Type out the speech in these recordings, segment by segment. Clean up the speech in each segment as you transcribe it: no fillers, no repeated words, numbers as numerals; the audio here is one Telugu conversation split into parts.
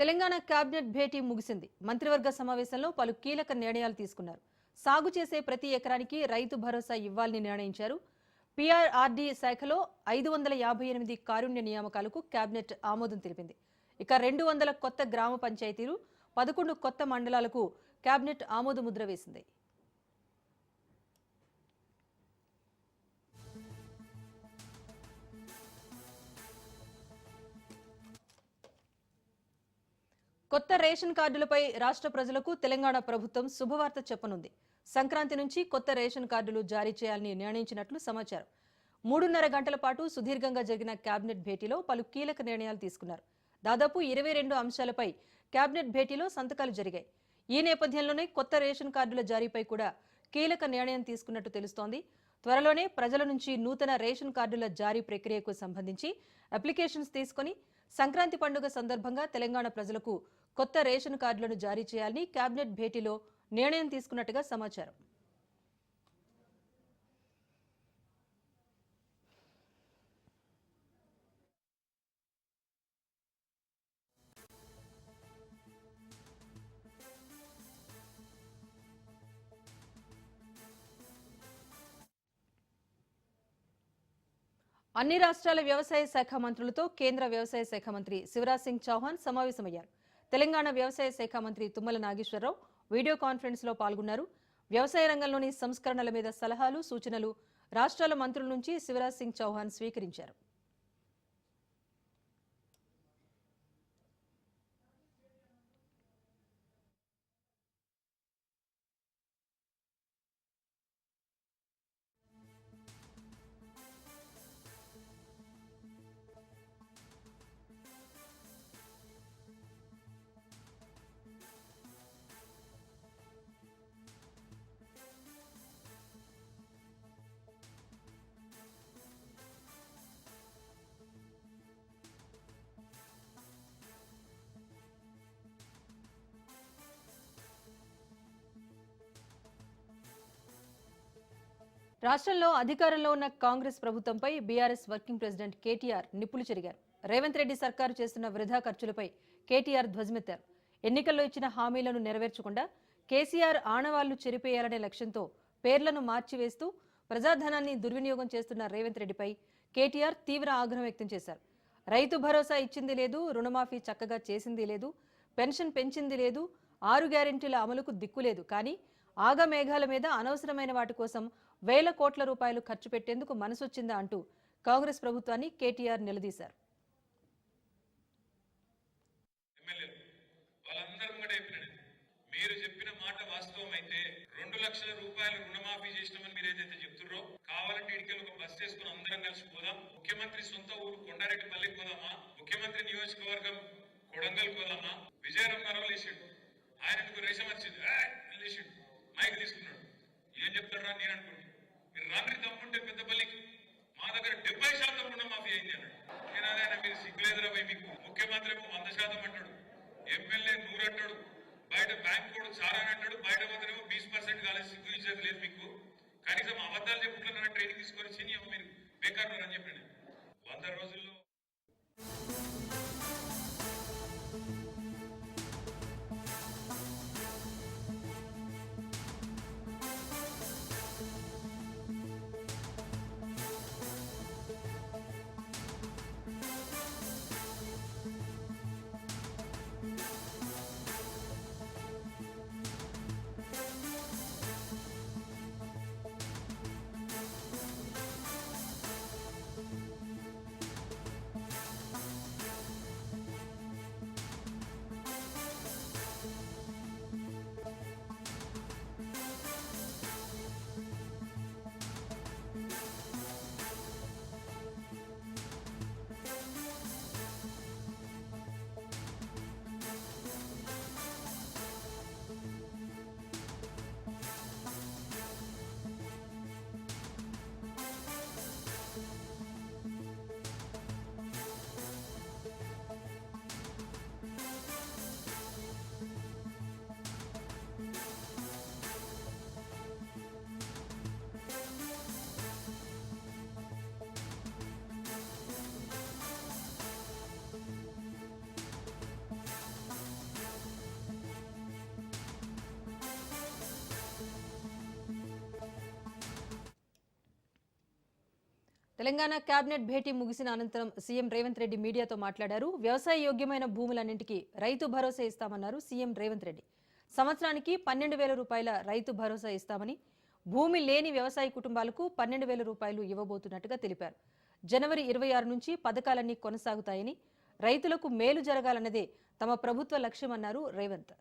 తెలంగాణ కేబినెట్ భేటీ ముగిసింది. మంత్రివర్గ సమావేశంలో పలు కీలక నిర్ణయాలు తీసుకున్నారు. సాగు చేసే ప్రతి ఎకరానికి రైతు భరోసా ఇవ్వాలని నిర్ణయించారు. పీఆర్ఆర్డీ శాఖలో 558 కారుణ్య నియామకాలకు కేబినెట్ ఆమోదం తెలిపింది. ఇక 200 కొత్త గ్రామ పంచాయతీలు, 11 కొత్త మండలాలకు కేబినెట్ ఆమోద ముద్ర వేసింది. కొత్త రేషన్ కార్డులపై రాష్ట్ర ప్రజలకు తెలంగాణ ప్రభుత్వం శుభవార్త చెప్పనుంది. సంక్రాంతి నుంచి కొత్త రేషన్ కార్డులు జారీ చేయాలని నిర్ణయించినట్లు సమాచారం. 3.5 గంటల పాటు సుదీర్ఘంగా జరిగిన కేబినెట్ భేటీలో పలు కీలక నిర్ణయాలు తీసుకున్నారు. దాదాపు 22 అంశాలపై కేబినెట్ భేటీలో సంతకాలు జరిగాయి. ఈ నేపథ్యంలోనే కొత్త రేషన్ కార్డుల జారీపై కూడా కీలక నిర్ణయం తీసుకున్నట్టు తెలుస్తోంది. త్వరలోనే ప్రజల నుంచి నూతన రేషన్ కార్డుల జారీ ప్రక్రియకు సంబంధించి అప్లికేషన్స్ తీసుకుని సంక్రాంతి పండుగ సందర్భంగా తెలంగాణ ప్రజలకు కొత్త రేషన్ కార్డులను జారీ చేయాలని కేబినెట్ భేటీలో నిర్ణయం తీసుకున్నట్టుగా సమాచారం. అన్ని రాష్ట్రాల వ్యవసాయ శాఖ మంత్రులతో కేంద్ర వ్యవసాయ శాఖ మంత్రి శివరాజ్ సింగ్ చౌహాన్ సమావేశమయ్యారు. తెలంగాణ వ్యవసాయ శాఖ మంత్రి తుమ్మల నాగేశ్వరరావు వీడియో కాన్ఫరెన్స్ లో పాల్గొన్నారు. వ్యవసాయ రంగంలోని సంస్కరణల మీద సలహాలు, సూచనలు రాష్ట్రాల మంత్రుల నుంచి శివరాజ్ సింగ్ చౌహాన్ స్వీకరించారు. రాష్ట్రంలో అధికారంలో ఉన్న కాంగ్రెస్ ప్రభుత్వంపై బీఆర్ఎస్ వర్కింగ్ ప్రెసిడెంట్ కేటీఆర్ నిప్పులు చెరిగారు. రేవంత్ రెడ్డి సర్కారు చేస్తున్న వృధా ఖర్చులపై కేటీఆర్ ధ్వజమెత్తారు. ఎన్నికల్లో ఇచ్చిన హామీలను నెరవేర్చకుండా కేసీఆర్ ఆనవాళ్లు చెరిపేయాలనే లక్ష్యంతో పేర్లను మార్చివేస్తూ ప్రజాధనాన్ని దుర్వినియోగం చేస్తున్న రేవంత్ రెడ్డిపై కేటీఆర్ తీవ్ర ఆగ్రహం వ్యక్తం చేశారు. రైతు భరోసా ఇచ్చింది లేదు, రుణమాఫీ చక్కగా చేసింది లేదు, పెన్షన్ పెంచింది లేదు, 6 గ్యారెంటీల అమలుకు దిక్కులేదు. కానీ ఆగమేఘాల మీద అనవసరమైన వాటి కోసం వేల కోట్ల రూపాయలు ఖర్చు పెట్టేందుకు మనసొచ్చిందా అంటూ కాంగ్రెస్ ప్రభుత్వాన్ని కేటీఆర్ నిలదీశారు. మీరు చెప్పిన మాట వాస్తవం అయితే 2 లక్షల రూపాయలు రుణమాఫీ చేసినామని మీరు ఏదైతే చెప్తున్నారో, కావాలంటే ఇడికి ఒక బస్ చేసుకుని అందరం కలిసి పోదాం. ముఖ్యమంత్రి సొంత ఊరు కొండారెడ్డిపల్లికి పోదామా, ముఖ్యమంత్రి నియోజకవర్గం కొడంగల్ పోదామా. విజయనగరం లేచిండు, ఆయనకు రేషం వచ్చింది, లేచిండు, మైక్ తీసుకున్నాడు. ఏం చెప్తాడు రా నేను అనుకుంటున్నాను. మీరు రాత్రి తమ్ముంటే పెద్దపల్లికి మా దగ్గర 70% రుణమాఫీ అయింది అన్నాడు. నేను అదే మీరు సిగ్గులేదురా పోయి, మీకు ముఖ్యమంత్రి 100% అంటాడు, ఎమ్మెల్యే 100 అంటాడు, బయట బ్యాంక్ కూడా చాలా అంటాడు, బయట పోతేనేమో 20% కాలేదు. సిగ్గు ఇచ్చేది లేదు మీకు. కనీసం అబద్ధాలు చెప్పుకుంటున్నారా ట్రైనింగ్ తీసుకొని చిని మీరు బేకారు అని చెప్పాను. 100 రోజుల్లో తెలంగాణ కేబినెట్ భేటీ ముగిసిన అనంతరం సీఎం రేవంత్ రెడ్డి మీడియాతో మాట్లాడారు. వ్యవసాయ యోగ్యమైన భూములన్నింటికీ రైతు భరోసా ఇస్తామన్నారు సీఎం రేవంత్ రెడ్డి. సంవత్సరానికి 12,000 రూపాయల రైతు భరోసా ఇస్తామని, భూమి లేని వ్యవసాయ కుటుంబాలకు 12,000 రూపాయలు ఇవ్వబోతున్నట్టుగా తెలిపారు. జనవరి 26 నుంచి పథకాలన్నీ కొనసాగుతాయని, రైతులకు మేలు జరగాలన్నదే తమ ప్రభుత్వ లక్ష్యమన్నారు రేవంత్.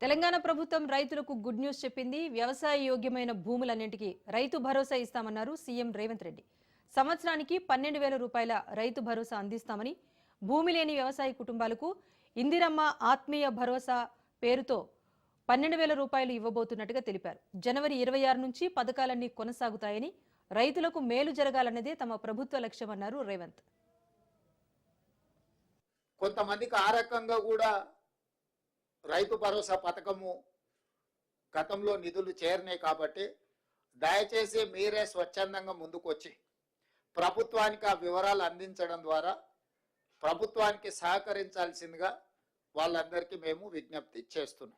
తెలంగాణ ప్రభుత్వం రైతులకు గుడ్ న్యూస్ చెప్పింది. వ్యవసాయ యోగ్యమైన భూములన్నింటికీ రైతు భరోసా ఇస్తామన్నారు సీఎం రేవంత్ రెడ్డి. సంవత్సరానికి 12,000 రూపాయల రైతు భరోసా అందిస్తామని, భూమి లేని వ్యవసాయ కుటుంబాలకు ఇందిరమ్మ ఆత్మీయ భరోసా పేరుతో 12,000 రూపాయలు ఇవ్వబోతున్నట్టుగా తెలిపారు. జనవరి 26 నుంచి పథకాలన్నీ కొనసాగుతాయని, రైతులకు మేలు జరగాలన్నదే తమ ప్రభుత్వ లక్ష్యమన్నారు రేవంత్. కొంతమందికి ఆ రకంగా కూడా రైతు భరోసా పథకము గతంలో నిధులు చేరినాయి కాబట్టి దయచేసి మీరే స్వచ్ఛందంగా ముందుకొచ్చి ప్రభుత్వానికి ఆ వివరాలు అందించడం ద్వారా ప్రభుత్వానికి సహకరించాల్సిందిగా వాళ్ళందరికీ మేము విజ్ఞప్తి చేస్తున్నాం.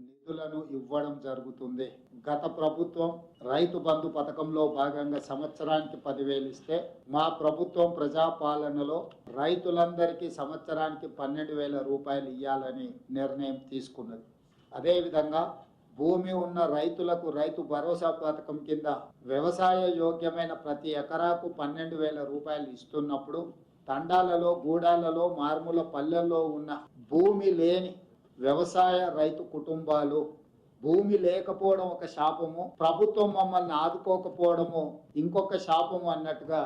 నిధులను ఇవ్వడం జరుగుతుంది. గత ప్రభుత్వం రైతు బంధు పథకంలో భాగంగా సంవత్సరానికి 10,000 ఇస్తే, మా ప్రభుత్వం ప్రజాపాలనలో రైతులందరికీ సంవత్సరానికి 12,000 రూపాయలు ఇవ్వాలని నిర్ణయం తీసుకున్నది. అదేవిధంగా భూమి ఉన్న రైతులకు రైతు భరోసా పథకం కింద వ్యవసాయ యోగ్యమైన ప్రతి ఎకరాకు 12,000 రూపాయలు ఇస్తున్నప్పుడు, తండాలలో, గూడాలలో, మారుమూల పల్లెల్లో ఉన్న భూమి లేని వ్యవసాయ రైతు కుటుంబాలు, భూమి లేకపోవడం ఒక శాపము, ప్రభుత్వం మమ్మల్ని ఆదుకోకపోవడము ఇంకొక శాపము అన్నట్టుగా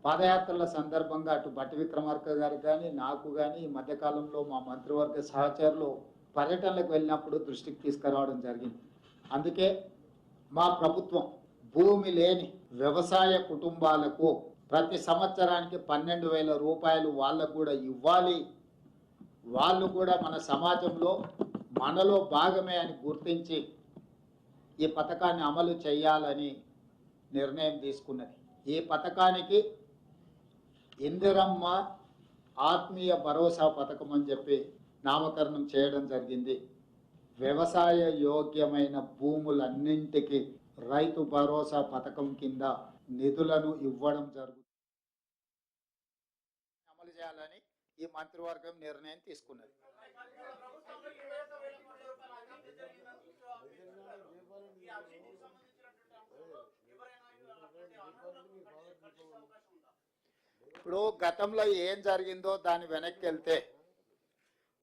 పాదయాత్రల సందర్భంగా అటు భట్టి విక్రమార్క గారికి కానీ, నాకు కానీ ఈ మధ్యకాలంలో మా మంత్రివర్గ సహచరులు పర్యటనలకు వెళ్ళినప్పుడు దృష్టికి తీసుకురావడం జరిగింది. అందుకే మా ప్రభుత్వం భూమి లేని వ్యవసాయ కుటుంబాలకు ప్రతి సంవత్సరానికి 12,000 రూపాయలు వాళ్ళకు కూడా ఇవ్వాలి, వాళ్ళు కూడా మన సమాజంలో మనలో భాగమే అని గుర్తించి ఈ పథకాన్ని అమలు చేయాలని నిర్ణయం తీసుకున్నది. ఈ పథకానికి ఇందిరమ్మ ఆత్మీయ భరోసా పథకం అని చెప్పి నామకరణం చేయడం జరిగింది. వ్యవసాయ యోగ్యమైన భూములన్నింటికి రైతు భరోసా పథకం కింద నిధులను ఇవ్వడం జరుగుతుంది. అమలు చేయాలని ఈ మంత్రివర్గం నిర్ణయం తీసుకున్నది. ఇప్పుడు గతంలో ఏం జరిగిందో దాని వెనక్కి వెళ్తే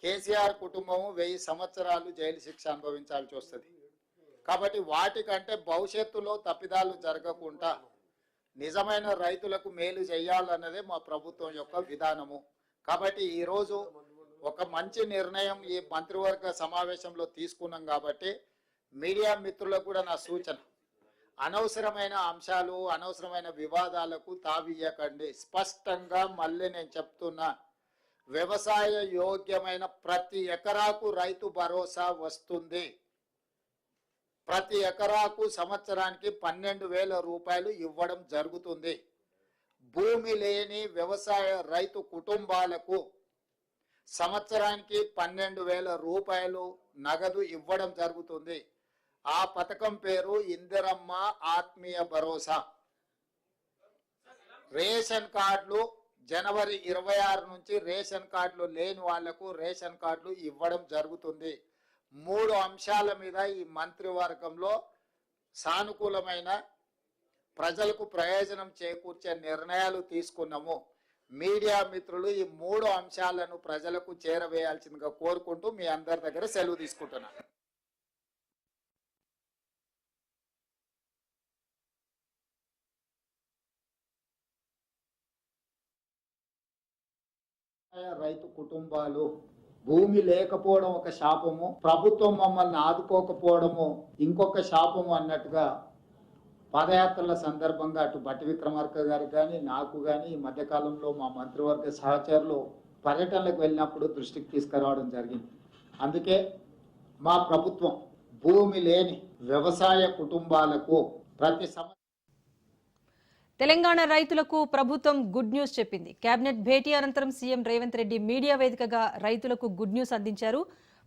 కేసీఆర్ కుటుంబము 1000 సంవత్సరాలు జైలు శిక్ష అనుభవించాల్సి వస్తుంది. కాబట్టి వాటికంటే భవిష్యత్తులో తప్పిదాలు జరగకుండా నిజమైన రైతులకు మేలు చేయాలన్నదే మా ప్రభుత్వం యొక్క విధానము. కాబట్టి ఈరోజు ఒక మంచి నిర్ణయం ఈ మంత్రివర్గ సమావేశంలో తీసుకున్నాం. కాబట్టి మీడియా మిత్రులకు కూడా నా సూచన, అనవసరమైన అంశాలు, అనవసరమైన వివాదాలకు తావియ్యకండి. స్పష్టంగా మళ్ళీ నేను చెప్తున్నా, వ్యవసాయ యోగ్యమైన ప్రతి ఎకరాకు రైతు భరోసా వస్తుంది. ప్రతి ఎకరాకు సంవత్సరానికి 12,000 రూపాయలు ఇవ్వడం జరుగుతుంది. భూమి లేని వ్యవసాయ రైతు కుటుంబాలకు సంవత్సరానికి 12,000 రూపాయలు నగదు ఇవ్వడం జరుగుతుంది. ఆ పథకం పేరు ఇందిరమ్మ ఆత్మీయ భరోసా. రేషన్ కార్డులు జనవరి 26 నుంచి రేషన్ కార్డులు లేని వాళ్లకు రేషన్ కార్డులు ఇవ్వడం జరుగుతుంది. 3 అంశాల మీద ఈ మంత్రివర్గంలో సానుకూలమైన, ప్రజలకు ప్రయోజనం చేకూర్చే నిర్ణయాలు తీసుకున్నాము. మీడియా మిత్రులు ఈ 3 అంశాలను ప్రజలకు చేరవేయాల్సిందిగా కోరుకుంటూ మీ అందరి దగ్గర సెలవు తీసుకుంటున్నా. రైతు కుటుంబాలు భూమి లేకపోవడం ఒక శాపము, ప్రభుత్వం మమ్మల్ని ఆదుకోకపోవడము ఇంకొక శాపము అన్నట్టుగా పాదయాత్రల సందర్భంగా అటు భట్టి విక్రమార్క గారికి కానీ నాకు కానీ ఈ మధ్యకాలంలో మా మంత్రివర్గ సహచరులు పర్యటనలకు వెళ్ళినప్పుడు దృష్టికి తీసుకురావడం జరిగింది. అందుకే మా ప్రభుత్వం భూమి లేని వ్యవసాయ కుటుంబాలకు ప్రతి సంవత్సరం తెలంగాణ రైతులకు ప్రభుత్వం గుడ్ న్యూస్ చెప్పింది. కేబినెట్ భేటీ అనంతరం సీఎం రేవంత్ రెడ్డి మీడియా వేదికగా రైతులకు గుడ్ న్యూస్ అందించారు.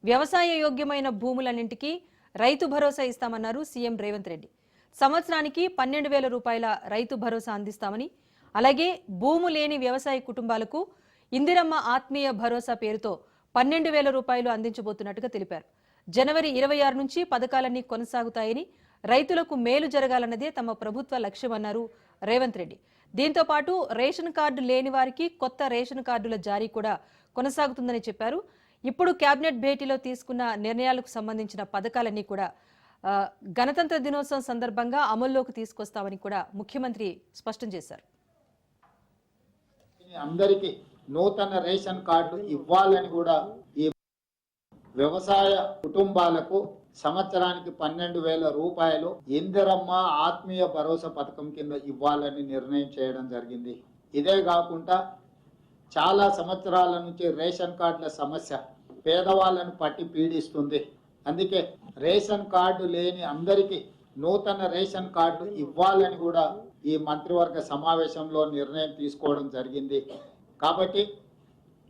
వ్యవసాయ యోగ్యమైన భూములన్నింటికీ రైతు భరోసా ఇస్తామన్నారు సీఎం రేవంత్ రెడ్డి. సంవత్సరానికి 12,000 రూపాయల రైతు భరోసా అందిస్తామని, అలాగే భూము లేని వ్యవసాయ కుటుంబాలకు ఇందిరమ్మ ఆత్మీయ భరోసా పేరుతో 12,000 రూపాయలు అందించబోతున్నట్టుగా తెలిపారు. జనవరి 26 నుంచి పథకాలన్నీ కొనసాగుతాయని, రైతులకు మేలు జరగాలన్నదే తమ ప్రభుత్వ లక్ష్యమన్నారు రేవంత్ రెడ్డి. దీంతో పాటు రేషన్ కార్డు లేని వారికి కొత్త రేషన్ కార్డుల జారీ కూడా కొనసాగుతుందని చెప్పారు. ఇప్పుడు కేబినెట్ భేటీలో తీసుకున్న నిర్ణయాలకు సంబంధించిన పథకాలన్నీ కూడా గణతంత్ర దినోత్సవం సందర్భంగా అమల్లోకి తీసుకొస్తామని కూడా ముఖ్యమంత్రి స్పష్టం చేశారు. అందరికీ నూతన రేషన్ కార్డు ఇవ్వాలని కూడా ఈ వ్యవసాయ కుటుంబాలకు సంవత్సరానికి 12,000 రూపాయలు ఇందిరమ్మ ఆత్మీయ భరోసా పథకం కింద ఇవ్వాలని నిర్ణయం చేయడం జరిగింది. ఇదే కాకుండా చాలా సంవత్సరాల నుంచి రేషన్ కార్డుల సమస్య పేదవాళ్ళను పట్టి పీడిస్తుంది. అందుకే రేషన్ కార్డు లేని అందరికీ నూతన రేషన్ కార్డు ఇవ్వాలని కూడా ఈ మంత్రివర్గ సమావేశంలో నిర్ణయం తీసుకోవడం జరిగింది. కాబట్టి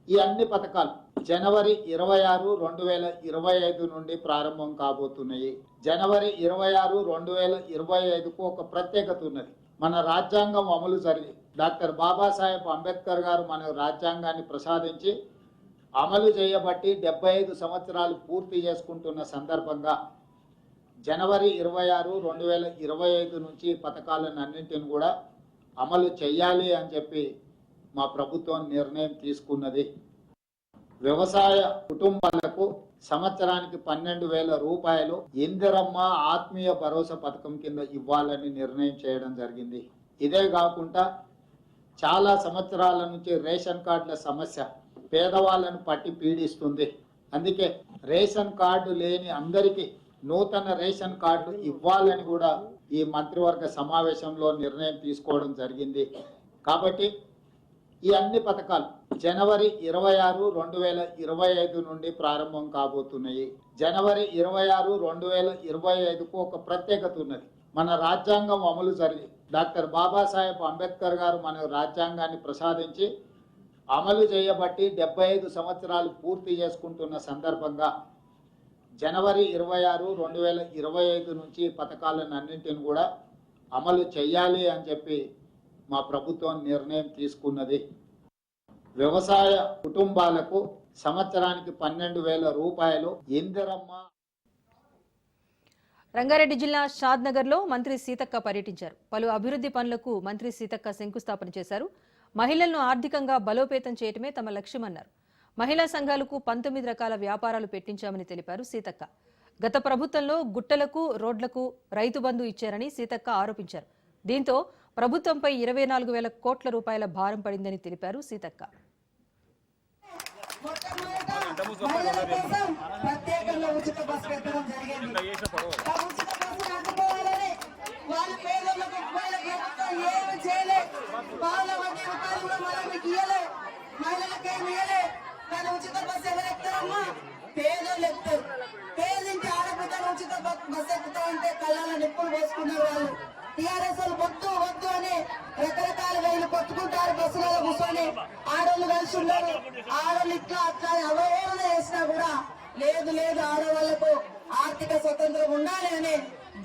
ఈ అన్ని పథకాలు జనవరి 26, 2025 నుండి ప్రారంభం కాబోతున్నాయి. జనవరి 26, 2025కు ఒక ప్రత్యేకత ఉన్నది. మన రాజ్యాంగం అమలు జరిగి డాక్టర్ బాబాసాహెబ్ అంబేద్కర్ గారు మన రాజ్యాంగాన్ని ప్రసాదించి అమలు చేయబట్టి 75 సంవత్సరాలు పూర్తి చేసుకుంటున్న సందర్భంగా జనవరి 26, 2025 నుంచి పథకాలను అన్నింటిని కూడా అమలు చేయాలి అని చెప్పి మా ప్రభుత్వం నిర్ణయం తీసుకున్నది. వ్యవసాయ కుటుంబాలకు సంవత్సరానికి 12,000 రూపాయలు ఇందిరమ్మ ఆత్మీయ భరోసా పథకం కింద ఇవ్వాలని నిర్ణయం చేయడం జరిగింది. ఇదే కాకుండా చాలా సంవత్సరాల నుంచి రేషన్ కార్డుల సమస్య పేదవాళ్ళను పట్టి పీడిస్తుంది. అందుకే రేషన్ కార్డు లేని అందరికీ నూతన రేషన్ కార్డు ఇవ్వాలని కూడా ఈ మంత్రివర్గ సమావేశంలో నిర్ణయం తీసుకోవడం జరిగింది. కాబట్టి ఈ అన్ని పథకాలు జనవరి 26, 2025 నుండి ప్రారంభం కాబోతున్నాయి. జనవరి 26, 2025కు ఒక ప్రత్యేకత ఉన్నది. మన రాజ్యాంగం అమలు జరిగి డాక్టర్ బాబాసాహెబ్ అంబేద్కర్ గారు మన రాజ్యాంగాన్ని ప్రసాదించి అమలు చేయబట్టి 75 సంవత్సరాలు పూర్తి చేసుకుంటున్న సందర్భంగా జనవరి 26, 2025 నుంచి పథకాలను అన్నింటిని కూడా అమలు చేయాలి అని చెప్పి మా ప్రభుత్వం నిర్ణయం తీసుకున్నది. వ్యవసాయ కుటుంబాలకు సంవత్సరానికి 12,000 రూపాయలు ఇందిరమ్మ. రంగారెడ్డి జిల్లా షాద్నగర్లో మంత్రి సీతక్క పర్యటించారు. పలు అభివృద్ధి పనులకు మంత్రి సీతక్క శంకుస్థాపన చేశారు. మహిళలను ఆర్థికంగా బలోపేతం చేయటమే తమ లక్ష్యమన్నారు. మహిళా సంఘాలకు 19 రకాల వ్యాపారాలు పెట్టించామని తెలిపారు సీతక్క. గత ప్రభుత్వంలో గుట్టలకు, రోడ్లకు రైతు బంధు ఇచ్చారని సీతక్క ఆరోపించారు. దీంతో ప్రభుత్వంపై 24,000 కోట్ల రూపాయల భారం పడిందని తెలిపారు సీతక్క. ఉచిత బస్సు ఎవరు ఎక్కుతారమ్మా? పేదోళ్ళు ఎక్కుతారు. పేదింటి ఆడపిల్లలు ఉచిత బస్సు ఎక్కుతా అంటే కళ్ళలో నిప్పులు పోసుకున్నారు వాళ్ళు. టీఆర్ఎస్ వాళ్ళు వద్దు వద్దు అని రకరకాల వేలు కొట్టుకుంటారు. బస్సులలో కూర్చొని ఆడోళ్ళు కలిసి ఉన్నారు. ఆడోళ్ళు ఇట్లా అట్లా అవహేళన చేసినా కూడా లేదు లేదు ఆడవాళ్లకు ఆర్థిక స్వతంత్రం ఉండాలి అని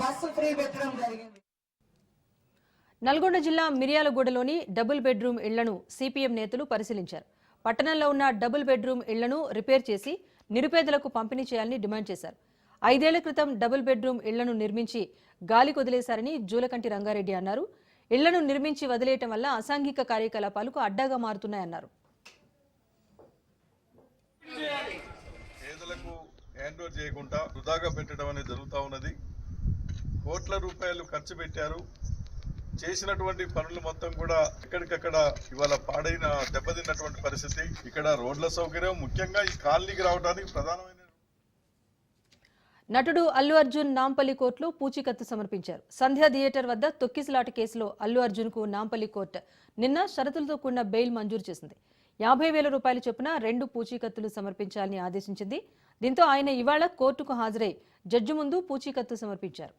బస్సు ఫ్రీ పెట్టడం జరిగింది. నల్గొండ జిల్లా మిర్యాలగూడలోని డబుల్ బెడ్రూమ్ ఇళ్లను సిపిఎం నేతలు పరిశీలించారు. పట్టణంలో ఉన్న డబుల్ బెడ్రూమ్ ఇళ్లను రిపేర్ చేసి నిరుపేదలకు పంపిణీ చేయాలని డిమాండ్ చేశారు. 5 ఏళ్ల క్రితం డబుల్ బెడ్రూమ్ ఇళ్లను నిర్మించి గాలికి వదిలేశారని జూలకంటి రంగారెడ్డి అన్నారు. ఇళ్లను నిర్మించి వదిలేయటం వల్ల అసాంఘిక కార్యకలాపాలకు అడ్డాగా మారుతున్నాయన్నారు. పేదలకు హ్యాండ్ ఓవర్ చేయకుండా వృధాగా పెట్టడం అనేది జరుగుతూ ఉన్నది. కోట్ల రూపాయలు ఖర్చు పెట్టారు. చేసినటువంటి పనులు మొత్తం కూడా ఎక్కడికక్కడ ఇవాళ పాడైన దెబ్బతిన్నటువంటి పరిస్థితి. ఇక్కడ రోడ్ల సౌకర్యం ముఖ్యంగా ఈ కాలనీకి రావడానికి ప్రధానమైన నటుడు అల్లు అర్జున్ నాంపల్లి కోర్టులో పూచీకత్తు సమర్పించారు. సంధ్యా థియేటర్ వద్ద తొక్కిసలాట కేసులో అల్లు అర్జున్కు నాంపల్లి కోర్టు నిన్న షరతులతో కూడిన బెయిల్ మంజూరు చేసింది. 50,000 రూపాయల చొప్పున 2 పూచీకత్తులు సమర్పించాలని ఆదేశించింది. దీంతో ఆయన ఇవాళ కోర్టుకు హాజరై జడ్జి ముందు పూచీకత్తు సమర్పించారు.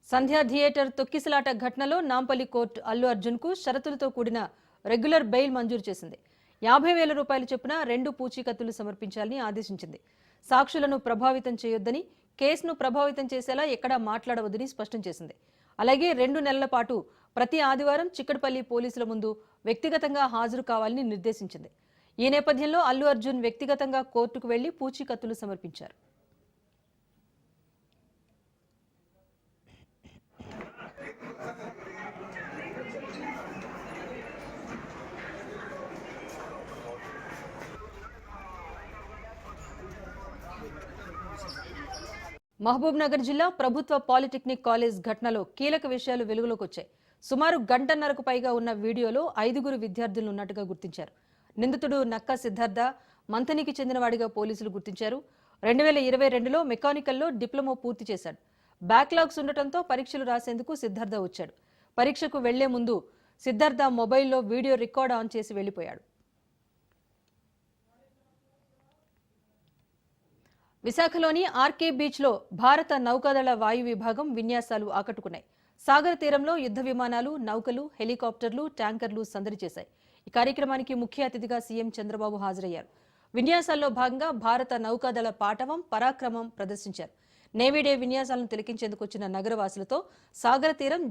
సంధ్యా థియేటర్ తొక్కిసలాట ఘటనలో నాంపల్లి కోర్టు అల్లు అర్జున్కు షరతులతో కూడిన రెగ్యులర్ బెయిల్ మంజూరు చేసింది. 50,000 రూపాయల చొప్పున 2 పూచీకత్తులు సమర్పించాలని ఆదేశించింది. సాక్షులను ప్రభావితం చేయొద్దని, కేసును ప్రభావితం చేసేలా ఎక్కడా మాట్లాడవద్దని స్పష్టం చేసింది. అలాగే 2 నెలల పాటు ప్రతి ఆదివారం చిక్కడపల్లి పోలీసుల ముందు వ్యక్తిగతంగా హాజరు కావాలని నిర్దేశించింది. ఈ నేపథ్యంలో అల్లు అర్జున్ వ్యక్తిగతంగా కోర్టుకు వెళ్లి పూచీకత్తులు సమర్పించారు. మహబూబ్ నగర్ జిల్లా ప్రభుత్వ పాలిటెక్నిక్ కాలేజ్ ఘటనలో కీలక విషయాలు వెలుగులోకి వచ్చాయి. సుమారు గంటన్నరకు పైగా ఉన్న వీడియోలో 5 విద్యార్థులు ఉన్నట్టుగా గుర్తించారు. నిందితుడు నక్కా సిద్ధార్థ మంథనికి చెందినవాడిగా పోలీసులు గుర్తించారు. 2022లో మెకానికల్లో డిప్లొమా పూర్తి చేశాడు. బ్యాక్లాగ్స్ ఉండటంతో పరీక్షలు రాసేందుకు సిద్ధార్థ వచ్చాడు. పరీక్షకు వెళ్లే ముందు సిద్ధార్థ మొబైల్లో వీడియో రికార్డ్ ఆన్ చేసి వెళ్లిపోయాడు. విశాఖలోని ఆర్కే బీచ్లో భారత నౌకాదళ వాయు విభాగం విన్యాసాలు ఆకట్టుకున్నాయి. సాగర తీరంలో యుద్ధ విమానాలు, నౌకలు, హెలికాప్టర్లు, ట్యాంకర్లు సందడి చేశాయి. ఈ కార్యక్రమానికి ముఖ్య అతిథిగా సీఎం చంద్రబాబు హాజరయ్యారు. విన్యాసాల్లో భాగంగా భారత నౌకాదళ పాటవం, పరాక్రమం ప్రదర్శించారు. నేవీ డే విన్యాసాలను తిలకించేందుకు వచ్చిన నగరవాసులతో సాగర తీరం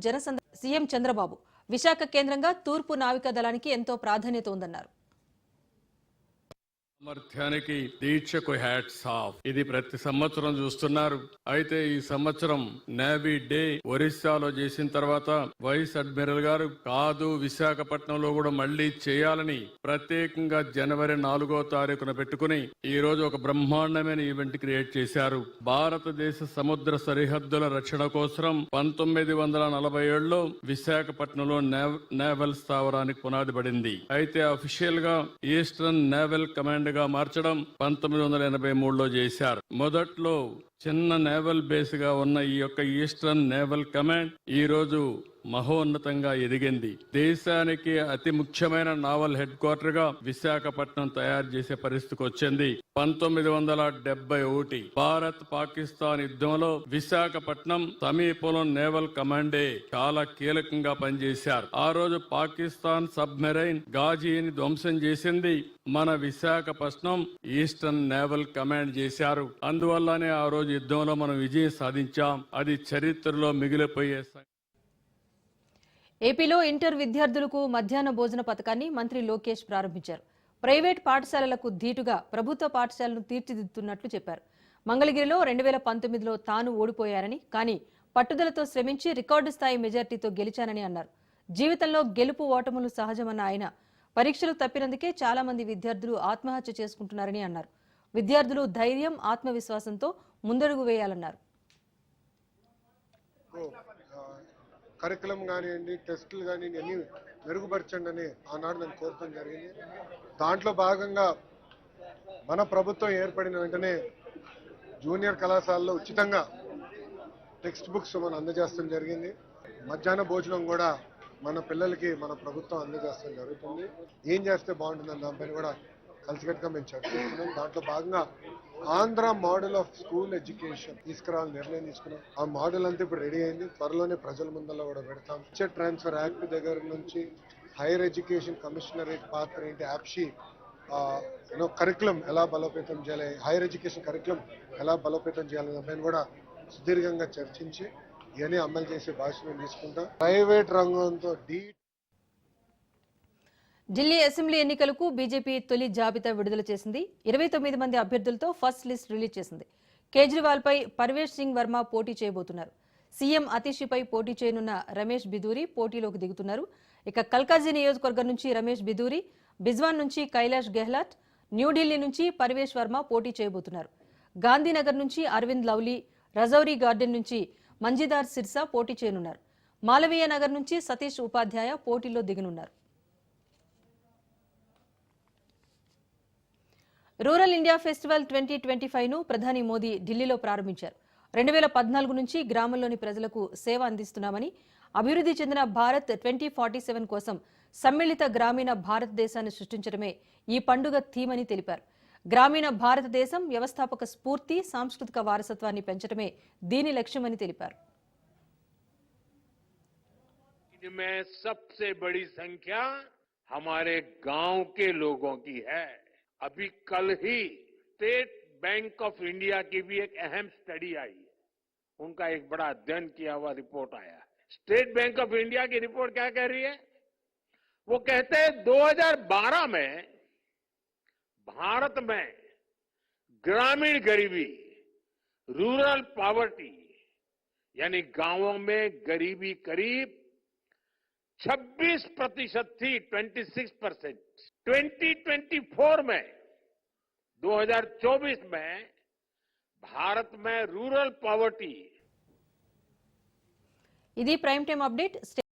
సీఎం చంద్రబాబు విశాఖ కేంద్రంగా తూర్పు నావికా దళానికి ఎంతో ప్రాధాన్యత ఉందన్నారు. సామర్థ్యానికి దీక్షకు హ్యాట్స్ ఆఫ్. ఇది ప్రతి సంవత్సరం చూస్తున్నారు. అయితే ఈ సంవత్సరం నేవీ డే ఒరిస్సాలో చేసిన తర్వాత వైస్ అడ్మిరల్ గారు కాదు విశాఖపట్నంలో కూడా మళ్లీ చేయాలని ప్రత్యేకంగా జనవరి 4వ తారీఖున పెట్టుకుని ఈ రోజు ఒక బ్రహ్మాండమైన ఈవెంట్ క్రియేట్ చేశారు. భారతదేశ సముద్ర సరిహద్దుల రక్షణ కోసం 1947లో విశాఖపట్నంలో నేవల్ స్థావరానికి పునాది పడింది. అయితే అఫీషియల్ గా ఈస్టర్న్ నేవల్ కమాండ్ గా మార్చడం 1983లో చేశారు. మొదట్లో చిన్న నేవల్ బేస్ గా ఉన్న ఈ యొక్క ఈస్టర్న్ నేవల్ కమాండ్ ఈ రోజు మహోన్నతంగా ఎదిగింది. దేశానికి అతి ముఖ్యమైన నావల్ హెడ్ క్వార్టర్ గా విశాఖపట్నం తయారు చేసే పరిస్థితికి వచ్చింది. 1971 భారత్ పాకిస్తాన్ యుద్ధంలో విశాఖపట్నం సమీపంలో నేవల్ కమాండే చాలా కీలకంగా పనిచేశారు. ఆ రోజు పాకిస్తాన్ సబ్మెరైన్ గాజీని ధ్వంసం చేసింది మన విశాఖపట్నం ఈస్టర్న్ నేవల్ కమాండ్ చేశారు. అందువల్లనే ఆ రోజు యుద్ధంలో మనం విజయం సాధించాం. అది చరిత్రలో మిగిలిపోయే. ఏపీలో ఇంటర్ విద్యార్థులకు మధ్యాహ్న భోజన పథకాన్ని మంత్రి లోకేష్ ప్రారంభించారు. ప్రైవేట్ పాఠశాలలకు ధీటుగా ప్రభుత్వ పాఠశాలను తీర్చిదిద్దుతున్నట్లు చెప్పారు. మంగళగిరిలో 2019లో తాను ఓడిపోయారని, కానీ పట్టుదలతో శ్రమించి రికార్డు స్థాయి మెజార్టీతో గెలిచానని అన్నారు. జీవితంలో గెలుపు ఓటములు సహజమన్న ఆయన పరీక్షలు తప్పినందుకే చాలా మంది విద్యార్థులు ఆత్మహత్య చేసుకుంటున్నారని అన్నారు. విద్యార్థులు ధైర్యం, ఆత్మవిశ్వాసంతో ముందడుగు వేయాలన్నారు. కరికులం కానివ్వండి, టెస్టులు కానివ్వండి అన్ని మెరుగుపరచండి అని ఆనాడు నేను కోరటం జరిగింది. దాంట్లో భాగంగా మన ప్రభుత్వం ఏర్పడిన వెంటనే జూనియర్ కళాశాలలో ఉచితంగా టెక్స్ట్ బుక్స్ మనం అందజేస్తాం జరిగింది. మధ్యాహ్న భోజనం కూడా మన పిల్లలకి మన ప్రభుత్వం అందజేస్తాం జరుగుతుంది. ఏం చేస్తే బాగుంటుందని దానిపైన కూడా కలిసికట్టుగా మేము చర్చిస్తున్నాం. దాంట్లో భాగంగా Andhra model of school education తీసుకురావాలని నిర్ణయం తీసుకున్నాం. ఆ మోడల్ అంతా ఇప్పుడు రెడీ అయింది. త్వరలోనే ప్రజల ముందల్లో కూడా పెడతాం. టీచర్ ట్రాన్స్ఫర్ యాక్ట్ దగ్గర నుంచి హైయర్ ఎడ్యుకేషన్ కమిషనరేట్ పాత్ర ఏంటి, యాప్షీ కరికులం ఎలా బలోపేతం చేయాలి, హైయర్ ఎడ్యుకేషన్ కరికులం ఎలా బలోపేతం చేయాలనే దానిపైన కూడా సుదీర్ఘంగా చర్చించి ఇవన్నీ అమలు చేసే బాధ్యత తీసుకుంటాం. ప్రైవేట్ రంగంతో ఢిల్లీ అసెంబ్లీ ఎన్నికలకు బీజేపీ తొలి జాబితా విడుదల చేసింది. 29 మంది అభ్యర్థులతో ఫస్ట్ లిస్ట్ రిలీజ్ చేసింది. కేజ్రీవాల్ పై పర్వేష్ సింగ్ వర్మ పోటీ చేయబోతున్నారు. సీఎం అతిషిపై పోటీ చేయనున్న రమేష్ బిధూరి పోటీలోకి దిగుతున్నారు. ఇక కల్కాజీ నియోజకవర్గం నుంచి రమేష్ బిధూరి, బిజ్వాన్ నుంచి కైలాష్ గెహ్లాట్, న్యూఢిల్లీ నుంచి పర్వేష్ వర్మ పోటీ చేయబోతున్నారు. గాంధీనగర్ నుంచి అరవింద్ లవ్లీ, రజౌరీ గార్డెన్ నుంచి మంజిదార్ సిర్సా పోటీ చేయనున్నారు. మాలవీయ నగర్ నుంచి సతీష్ ఉపాధ్యాయ పోటీలో దిగనున్నారు. రూరల్ ఇండియా ఫెస్టివల్ 2025ను ప్రధాని మోదీ ఢిల్లీలో ప్రారంభించారు. 2014 నుంచి గ్రామంలోని ప్రజలకు సేవ అందిస్తున్నామని, అభివృద్ధి చెందిన భారత్ 2047 కోసం సమ్మిళిత గ్రామీణ భారతదేశాన్ని సృష్టించడమే ఈ పండుగ థీమ్ అని తెలిపారు. గ్రామీణ భారతదేశం వ్యవస్థాపక స్ఫూర్తి, సాంస్కృతిక వారసత్వాన్ని పెంచడమే దీని లక్ష్యమని తెలిపారు. इनमें सबसे बड़ी संख्या हमारे गांव के लोगों की है। अभी कल ही स्टेट बैंक ऑफ इंडिया की भी एक अहम स्टडी आई है, उनका एक बड़ा अध्ययन किया हुआ रिपोर्ट आया है। स्टेट बैंक ऑफ इंडिया की रिपोर्ट क्या कह रही है? वो कहते हैं 2012 में भारत में ग्रामीण गरीबी, रूरल पॉवर्टी यानी गांवों में गरीबी करीब 26% थी, 26%। 2024 में 2024 में भारत में रूरल पॉवर्टी ఇది ప్రైమ్ టైం అప్డేట్.